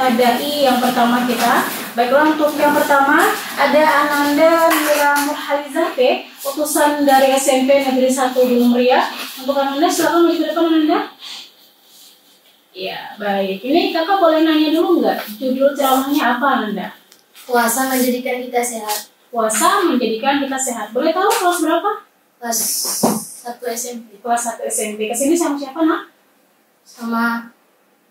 mubtada'i yang pertama kita. Baiklah, untuk yang pertama ada Ananda Mira Murhalizah P, utusan dari SMP Negeri 1 Gunung Meriah. Untuk Ananda, silakan maju ke depan Ananda. Ya, baik. Ini kakak boleh nanya dulu nggak? Judul ceramahnya apa Ananda? Puasa menjadikan kita sehat. Puasa menjadikan kita sehat. Boleh tahu kelas berapa? Kelas 1 SMP. Kelas 1 SMP. Kesini sama siapa nak? Sama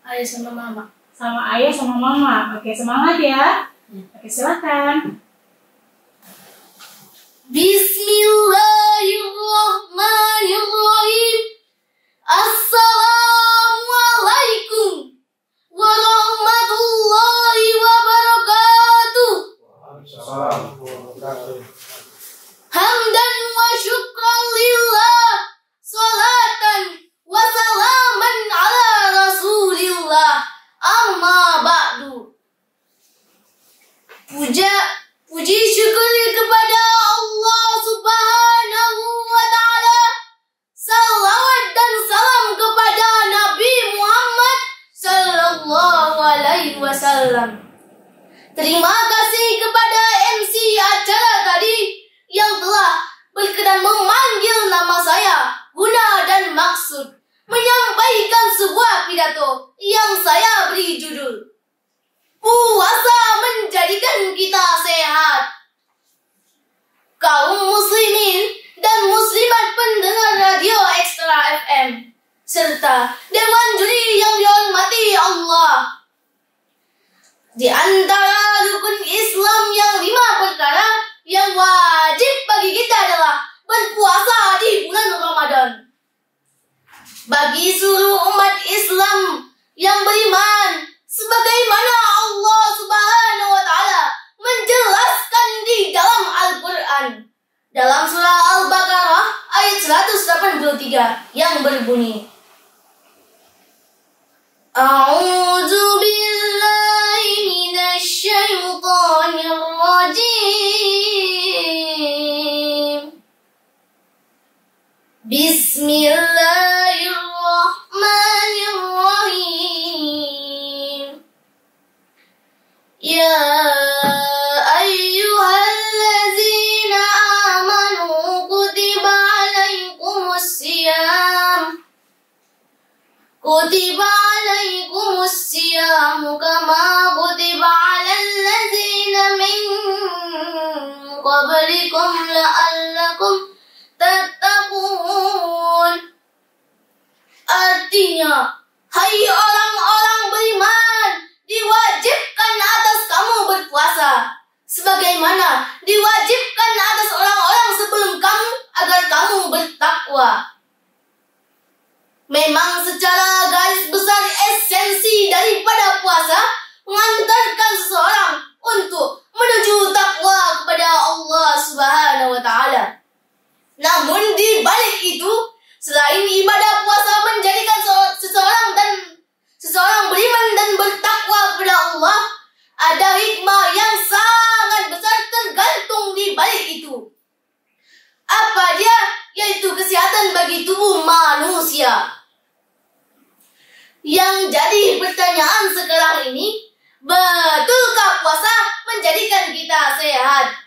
ayah sama mama. Sama ayah sama mama. Oke, semangat ya. Oke, silakan. Bismillahirrahmanirrahim. Assalamualaikum warahmatullahi wabarakatuh. Hamdan wa syukran lillah, salatan wa salaman ala rasulillah, amma ba'du. Puji syukur kepada Allah Subhanahu wa ta'ala. Salawat dan salam kepada Nabi Muhammad sallallahu alaihi wasallam. Terima kasih kepada MC acara tadi yang telah berkenan memanggil nama saya guna dan maksud menyampaikan sebuah pidato yang saya beri judul Puasa Menjadikan Kita Sehat. Kaum muslimin dan muslimat pendengar radio Ekstra FM serta Dewan Juri yang dihormati Allah. Di antara rukun Islam yang 5 perkara yang wajib bagi kita adalah berpuasa di bulan Ramadan. Bagi seluruh umat Islam yang beriman, sebagaimana Allah Subhanahu wa ta'ala menjelaskan di dalam Al-Quran dalam surah Al-Baqarah ayat 183 yang berbunyi, A'udzu billahi minasy syaithanir rajim. Bismillahirrahmanirrahim. Ya ayyuhallazina amanu kutiba alaikumus siyam. Kutiba alaikumus siyam kama kutiba alal ladzina min qablikum la'allakum tattaqun. Artinya, hai orang-orang beriman, diwajibkan atas kamu berpuasa sebagaimana diwajibkan atas orang-orang sebelum kamu agar kamu bertakwa. Memang secara garis besar esensi daripada puasa mengantarkan seseorang untuk menuju takwa kepada Allah Subhanahu wa ta'ala. Namun di balik itu, selain ibadah puasa menjadikan seseorang beriman dan bertakwa kepada Allah, ada hikmah yang sangat besar tergantung di balik itu. Apa dia? Yaitu kesehatan bagi tubuh manusia. Yang jadi pertanyaan sekarang ini, betulkah puasa menjadikan kita sehat?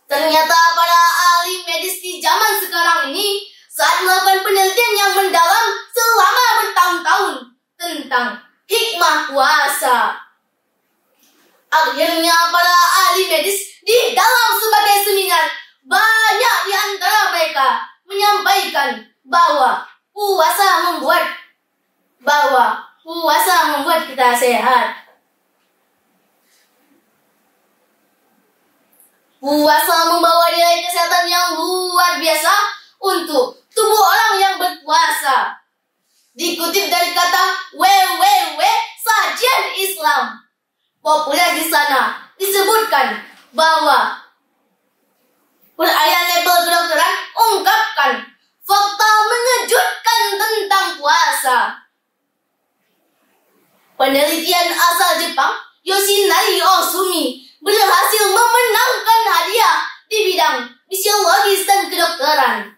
Ternyata para ahli medis di zaman sekarang ini saat melakukan penelitian yang mendalam selama bertahun-tahun tentang hikmah puasa, akhirnya para ahli medis di dalam sebagai seminar, banyak di antara mereka menyampaikan bahwa puasa membuat kita sehat. Puasa membawa nilai kesehatan yang luar biasa untuk tubuh orang yang berpuasa. Dikutip dari kata www Sajian Islam, populer di sana disebutkan bahwa perayaan label kedokteran ungkapkan fakta mengejutkan tentang puasa. Penelitian asal Jepang, Yoshinari Osumi, berhasil memenangkan hadiah di bidang fisiologis dan kedokteran.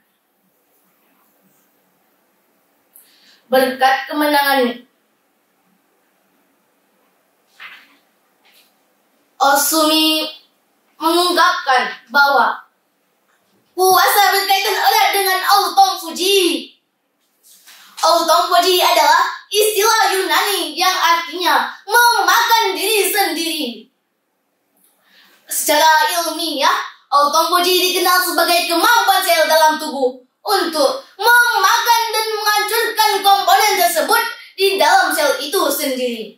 Berkat kemenangannya, Osumi mengungkapkan bahwa puasa berkaitan erat dengan autophagy. Autophagy adalah istilah Yunani yang artinya memakan diri sendiri. Secara ilmiah, autophagy dikenal sebagai kemampuan sel dalam tubuh untuk memakan dan menghancurkan komponen tersebut di dalam sel itu sendiri.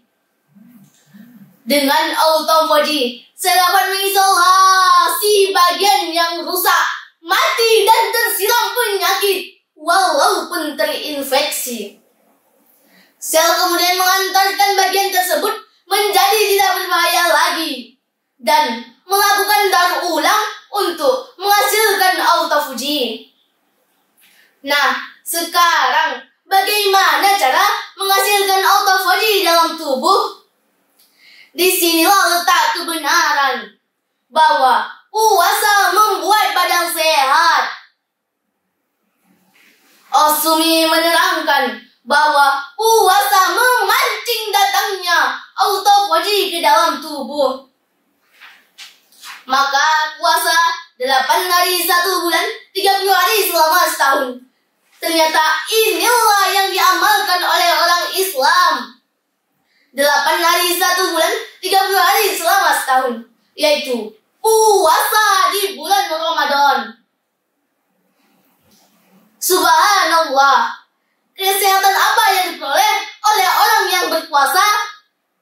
Dengan autophagy, sel dapat mengisolasi bagian yang rusak, mati, dan tersiram penyakit walaupun terinfeksi. Sel kemudian mengantarkan bagian tersebut menjadi tidak berbahaya lagi dan melakukan daur ulang untuk menghasilkan autophagy. Nah, sekarang bagaimana cara menghasilkan autophagy dalam tubuh? Disinilah letak kebenaran bahwa puasa membuat badan sehat. Osumi menerangkan bahwa puasa memancing datangnya autophagy ke dalam tubuh. Maka puasa 8 hari 1 bulan, 30 hari selama setahun. Ternyata inilah yang diamalkan oleh orang Islam. 8 hari 1 bulan, 30 hari selama setahun, yaitu puasa di bulan Ramadan. Subhanallah, kesehatan apa yang diperoleh oleh orang yang berpuasa?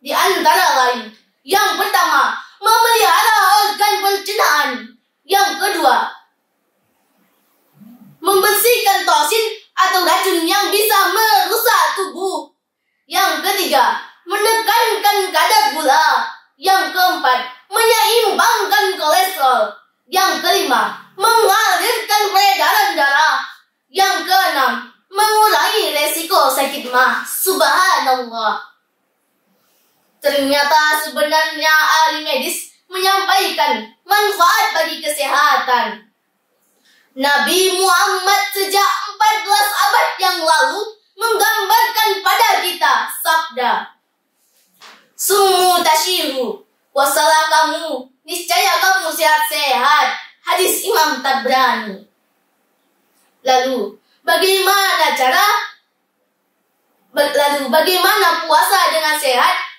Di antara lain, yang pertama, memelihara organ pencernaan. Yang kedua, membersihkan toksin atau racun yang bisa merusak tubuh. Yang ketiga, menekankan kadar gula. Yang keempat, menyeimbangkan kolesterol. Yang kelima, mengalirkan peredaran darah. Yang keenam, mengurangi resiko sakit mah. Subhanallah. Ternyata sebenarnya ahli medis menyampaikan manfaat bagi kesehatan. Nabi Muhammad sejak 14 abad yang lalu menggambarkan pada kita sabda, "Sumu tashiru, wasalah kamu, niscaya kamu sehat-sehat." Hadis Imam Tabrani. Lalu, bagaimana puasa dengan sehat?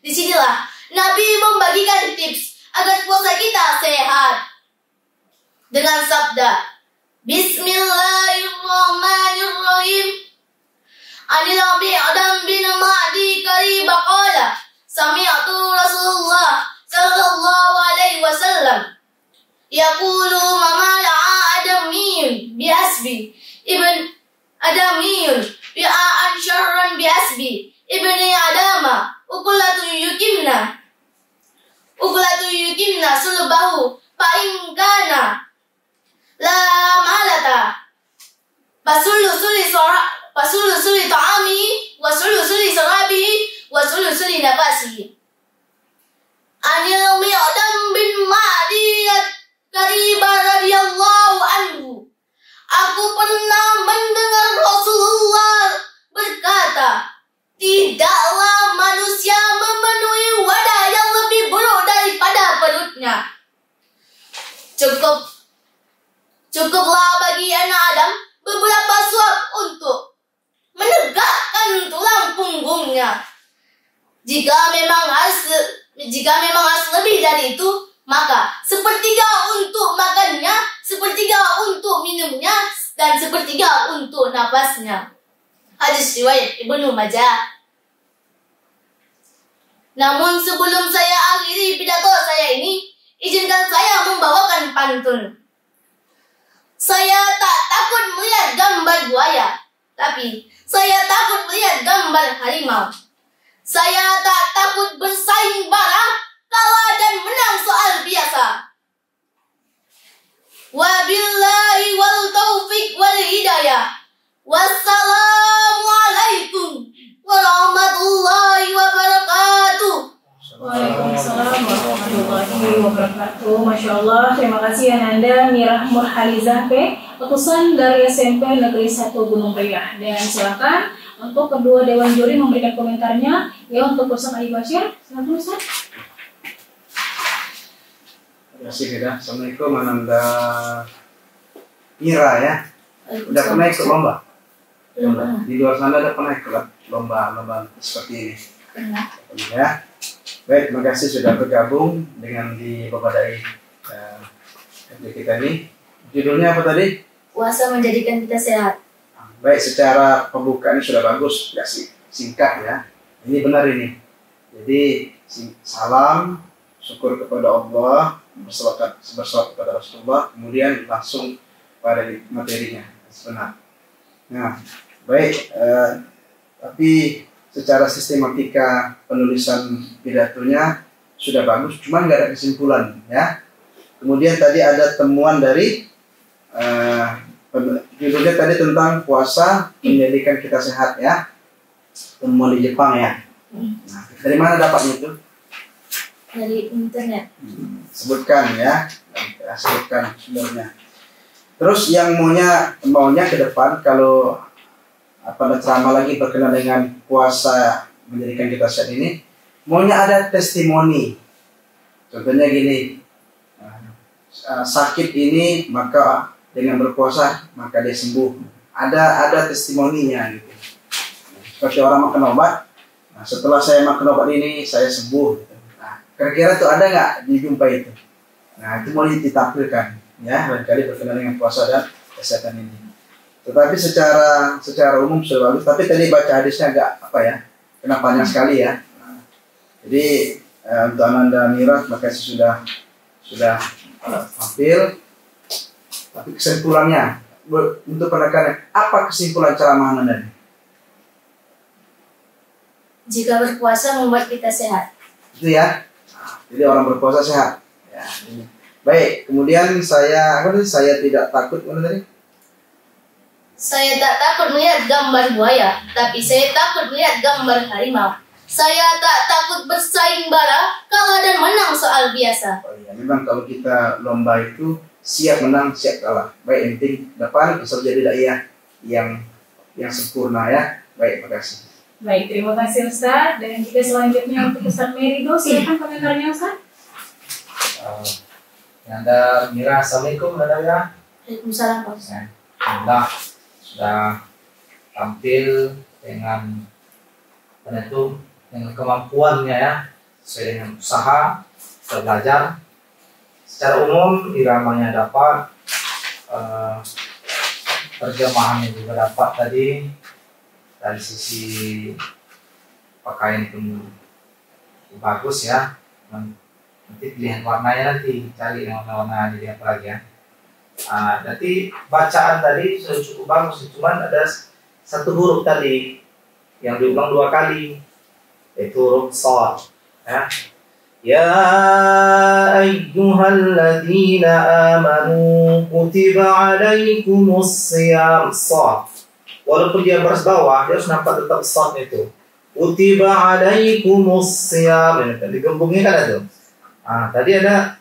Disinilah Nabi membagikan tips agar puasa kita sehat dengan sabda, Bismillahirrahmanirrahim. Anil Adam bin Ma'di Kariba qala, sami'tu Rasulullah sallallahu alaihi wasallam yaqulu mama la'a adamiyun bihasbi ibn adamiyun bi'a'an syarran bihasbi ibni adama ukulatu yukimna sulbahu paingkana la malata pasulu suli ta'ami wasulu suli sarabi wasulu suli nafasi. Anil Mi'dam bin Ma'di Kariba radhiyallahu anhu, aku pernah mendengar Rasulullah berkata, tidaklah manusia memenuhi wadah yang lebih buruk daripada perutnya. Cukuplah bagi anak Adam beberapa suap untuk menegakkan tulang punggungnya. Jika memang harus lebih dari itu, maka sepertiga untuk makannya, sepertiga untuk minumnya, dan sepertiga untuk napasnya. Hadis riwayat Ibnu Majah. Namun sebelum saya akhiri pidato saya ini, izinkan saya membawakan pantun. Saya tak takut melihat gambar buaya, tapi saya takut melihat gambar harimau. Saya tak takut bersaing barang, kalah dan menang soal biasa. Wabillahi wal taufiq wal hidayah. Wassalamualaikum warahmatullahi wabarakatuh. Waalaikumsalam warahmatullahi wabarakatuh. Masya Allah, terima kasih Ananda Mirah Murhalizah P, utusan dari SMP Negeri 1 Gunung Meriah. Dan silakan untuk kedua dewan juri memberikan komentarnya. Ya, untuk Ustaz Ali Bashir, silakan Ustaz. kasih Beda. Assalamualaikum Ananda Mira ya. Udah pernah ikut lomba? Belum. Di luar sana ada pernah ikut lomba seperti ini? Pernah. Ya. Baik, terima kasih sudah bergabung dengan di Babadai kita ini. Judulnya apa tadi? Puasa menjadikan kita sehat. Baik, secara pembukaan sudah bagus, ya singkat ya. Ini benar ini. Jadi salam, syukur kepada Allah, berselawat kepada Rasulullah, kemudian langsung pada materinya. Benar. Nah, baik. Tapi secara sistematika penulisan pidatonya sudah bagus, cuma nggak ada kesimpulan ya. Kemudian tadi ada temuan dari judulnya tadi tentang puasa menjadikan kita sehat ya. Temuan di Jepang ya. Nah, dari mana dapatnya itu? Dari internet. Sebutkan ya, sebutkan sumbernya. Terus yang maunya ke depan kalau ceramah lagi berkenaan dengan puasa menjadikan kita sehat ini, maunya ada testimoni. Contohnya gini, sakit ini maka dengan berpuasa maka dia sembuh. Ada testimoninya gitu. Seperti orang makan obat, nah, setelah saya makan obat ini saya sembuh. Gitu. Nah, kira-kira tuh ada nggak dijumpai itu? Nah, itu mau ditampilkan ya, barangkali berkenaan dengan puasa dan kesehatan ini. Tetapi secara umum sudah bagus. Tapi tadi baca hadisnya agak kena panjang sekali ya. Nah, jadi untuk Ananda Mira, terima kasih sudah tampil. Tapi kesimpulannya untuk penekanan, apa kesimpulan ceramah Anda? Jika berpuasa membuat kita sehat. Itu ya. Jadi orang berpuasa sehat. Ya, ini. Baik, kemudian saya tidak takut mana tadi? Saya tak takut melihat gambar buaya, tapi saya takut melihat gambar harimau. Saya tak takut bersaing bara, kalah dan menang soal biasa. Oh iya, memang kalau kita lomba itu siap menang, siap kalah. Baik, yang penting depan bisa jadi daiyah yang sempurna ya. Baik, terima kasih. Baik, terima kasih Ustaz. Dan juga selanjutnya untuk Ustaz Merido, silakan komentarnya Ustaz. Anda Mira, Assalamualaikum Anda Mira. Waalaikumsalam Pak Ustaz. Alhamdulillah sudah tampil dengan dengan kemampuannya ya, sesuai dengan usaha, belajar. Secara umum iramanya dapat, terjemahannya juga dapat tadi. Dari sisi pakaian pun bagus ya. Nanti pilihan warnanya nanti cari yang warna-warna jadi apa lagi ya. Nanti bacaan tadi sudah cukup bagus, cuman ada satu huruf tadi yang diulang 2 kali, yaitu huruf shad ya. Ya ayyuhalladzina amanu kutiba alaikumus shiyam, shad. Walaupun dia baris bawah, dia harus nampak tetap shad itu. Kutiba alaikumus shiyam, digembungnya kan ada. Tadi ada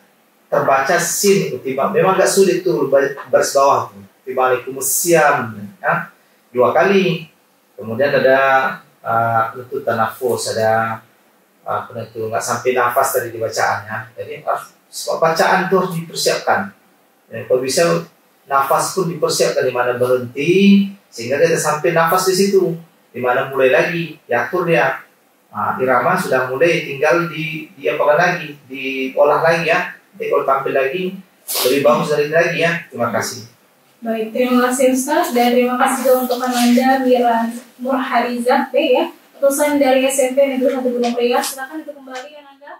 terbaca sin kutiba, memang agak sulit tuh baris bawah tuh. Kutiba alaikumus shiyam ya. 2 kali. Kemudian ada penentu tanafus, ada penentu nggak sampai nafas tadi di bacaannya. Jadi bacaan itu harus dipersiapkan. Dan kalau bisa nafas pun dipersiapkan, di mana berhenti sehingga dia sampai nafas di situ, di mana mulai lagi diatur dia. Irama sudah mulai, tinggal diapakan lagi, diolah lagi ya. Jadi kalau tampil lagi lebih bagus dari ini lagi ya. Terima kasih. Baik, terima kasih Ustaz, dan terima kasih juga untuk Ananda Mira Murhalizah ya, lulusan dari SMP Negeri 1 Gunung Riau. Silakan untuk kembali Ananda.